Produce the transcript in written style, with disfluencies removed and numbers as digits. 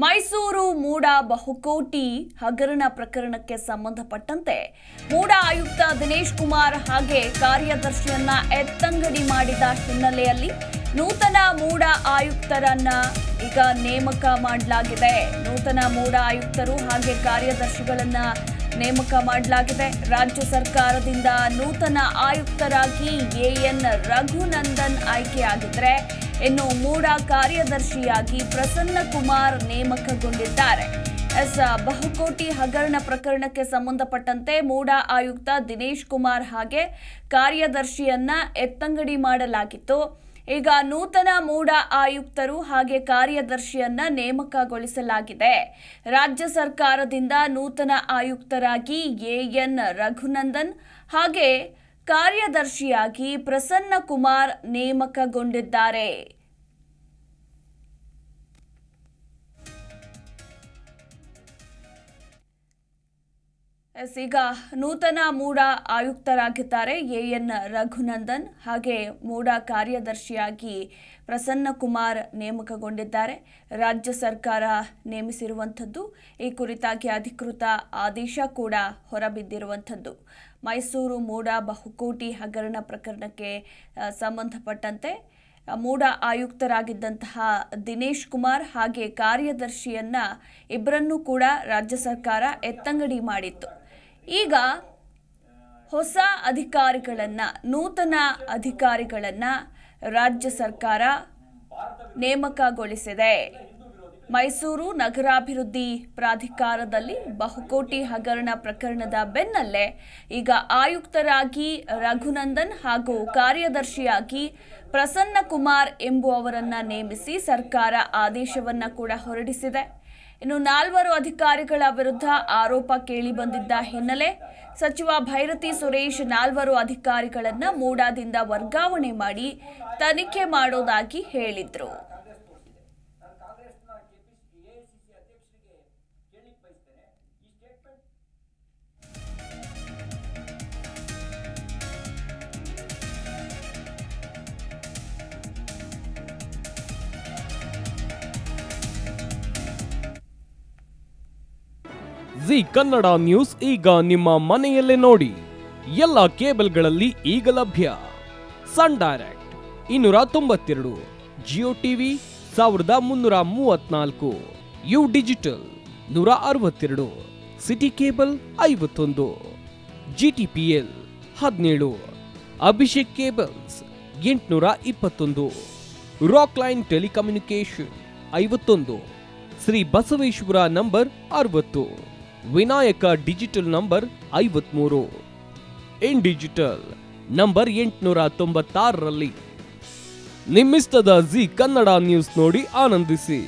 ಮೈಸೂರು ಮೂಡ ಬಹುಕೋಟಿ ಹಗರಣ ಪ್ರಕರಣಕ್ಕೆ ಸಂಬಂಧಪಟ್ಟಂತೆ ಮೂಡ ಆಯುಕ್ತ ದಿನೇಶ್ ಕುಮಾರ್ ಹಾಗೆ ಕಾರ್ಯದರ್ಶಿಯನ್ನ ಎತ್ತಂಗಡಿ ಮಾಡಿದ ಹಿನ್ನೆಲೆಯಲ್ಲಿ ನೂತನ ಮೂಡ ಆಯುಕ್ತರನ್ನ ಈಗ ನೇಮಕ ಮಾಡಲಾಗಿದೆ. ನೂತನ ಮೂಡ ಆಯುಕ್ತರು ಹಾಗೆ ಕಾರ್ಯದರ್ಶಿಗಳನ್ನ ನೇಮಕ ಮಾಡಲಾಗಿದೆ. ರಾಜ್ಯ ಸರ್ಕಾರದಿಂದ ನೂತನ ಆಯುಕ್ತರಾಗಿ ಎಎನ್ ರಘುನಂದನ್ ಆಯ್ಕೆಯಾಗಿದ್ದಾರೆ. ಇನ್ನು ಮೂಡ ಕಾರ್ಯದರ್ಶಿಯಾಗಿ ಪ್ರಸನ್ನ ಕುಮಾರ್ ನೇಮಕಗೊಂಡಿದ್ದಾರೆ. ಬಹುಕೋಟಿ ಹಗರಣ ಪ್ರಕರಣಕ್ಕೆ ಸಂಬಂಧಪಟ್ಟಂತೆ ಮೂಡ ಆಯುಕ್ತ ದಿನೇಶ್ ಕುಮಾರ್ ಹಾಗೆ ಕಾರ್ಯದರ್ಶಿಯನ್ನ ಎತ್ತಂಗಡಿ ಮಾಡಲಾಗಿತ್ತು. ಈಗ ನೂತನ ಮೂಡ ಆಯುಕ್ತರು ಹಾಗೆ ಕಾರ್ಯದರ್ಶಿಯನ್ನ ನೇಮಕಗೊಳಿಸಲಾಗಿದೆ. ರಾಜ್ಯ ಸರ್ಕಾರದಿಂದ ನೂತನ ಆಯುಕ್ತರಾಗಿ ಎಎನ್ ರಘುನಂದನ್ ಹಾಗೆ ಕಾರ್ಯದರ್ಶಿಯಾಗಿ ಪ್ರಸನ್ನ ಕುಮಾರ್ ನೇಮಕಗೊಂಡಿದ್ದಾರೆ. ಈಗ ನೂತನ ಮೂಡ ಆಯುಕ್ತರಾಗಿದ್ದಾರೆ ಎಎನ್ ರಘುನಂದನ್ ಹಾಗೆ ಮೂಡ ಕಾರ್ಯದರ್ಶಿಯಾಗಿ ಪ್ರಸನ್ನ ಕುಮಾರ್ ನೇಮಕಗೊಂಡಿದ್ದಾರೆ. ರಾಜ್ಯ ಸರ್ಕಾರ ನೇಮಿಸಿರುವಂಥದ್ದು. ಈ ಕುರಿತಾಗಿ ಅಧಿಕೃತ ಆದೇಶ ಕೂಡ ಹೊರಬಿದ್ದಿರುವಂಥದ್ದು. ಮೈಸೂರು ಮೂಡ ಬಹುಕೋಟಿ ಹಗರಣ ಪ್ರಕರಣಕ್ಕೆ ಸಂಬಂಧಪಟ್ಟಂತೆ ಮೂಡ ಆಯುಕ್ತರಾಗಿದ್ದಂತಹ ದಿನೇಶ್ ಕುಮಾರ್ ಹಾಗೆ ಕಾರ್ಯದರ್ಶಿಯನ್ನ ಇಬ್ಬರನ್ನೂ ಕೂಡ ರಾಜ್ಯ ಸರ್ಕಾರ ಎತ್ತಂಗಡಿ ಮಾಡಿತ್ತು. ಈಗ ಹೊಸ ಅಧಿಕಾರಿಗಳನ್ನ ನೂತನ ಅಧಿಕಾರಿಗಳನ್ನ ರಾಜ್ಯ ಸರ್ಕಾರ ನೇಮಕಗೊಳಿಸಿದೆ. ಮೈಸೂರು ನಗರಾಭಿವೃದ್ಧಿ ಪ್ರಾಧಿಕಾರದಲ್ಲಿ ಬಹುಕೋಟಿ ಹಗರಣ ಪ್ರಕರಣದ ಬೆನ್ನಲ್ಲೇ ಈಗ ಆಯುಕ್ತರಾಗಿ ರಘುನಂದನ್ ಹಾಗೂ ಕಾರ್ಯದರ್ಶಿಯಾಗಿ ಪ್ರಸನ್ನ ಕುಮಾರ್ ಎಂಬುವವರನ್ನ ನೇಮಿಸಿ ಸರ್ಕಾರ ಆದೇಶವನ್ನ ಕೂಡ ಹೊರಡಿಸಿದೆ. ಇನ್ನು 4 ಅಧಿಕಾರಿಗಳ ವಿರುದ್ಧ ಆರೋಪ ಕೇಳಿ ಬಂದಿದ್ದ ಹಿನ್ನೆಲೆ ಸಚಿವ ಭೈರತಿ ಸುರೇಶ್ 4 ಅಧಿಕಾರಿಗಳನ್ನ ಮೂಡಾದಿಂದ ವರ್ಗಾವಣೆ ಮಾಡಿ ತನಿಖೆ ಮಾಡೋದಾಗಿ ಹೇಳಿದ್ರು. ಜಿ ಕನ್ನಡ ನ್ಯೂಸ್ ಈಗ ನಿಮ್ಮ ಮನೆಯಲ್ಲೇ ನೋಡಿ. ಎಲ್ಲ ಕೇಬಲ್ಗಳಲ್ಲಿ ಈಗ ಲಭ್ಯ. Sun Direct 292, Jio TV 1334, U digital 162, city cable 51, GTPL 17, Abhishek cables 821, Rockline telecommunication 51, Shri Basaveshwara number 60, Vinayaka digital number 53, in digital number 896ರಲ್ಲಿ ನಿಮ್ಮಿಸ್ತದ ಜಿ ಕನ್ನಡ ನ್ಯೂಸ್ ನೋಡಿ ಆನಂದಿಸಿ.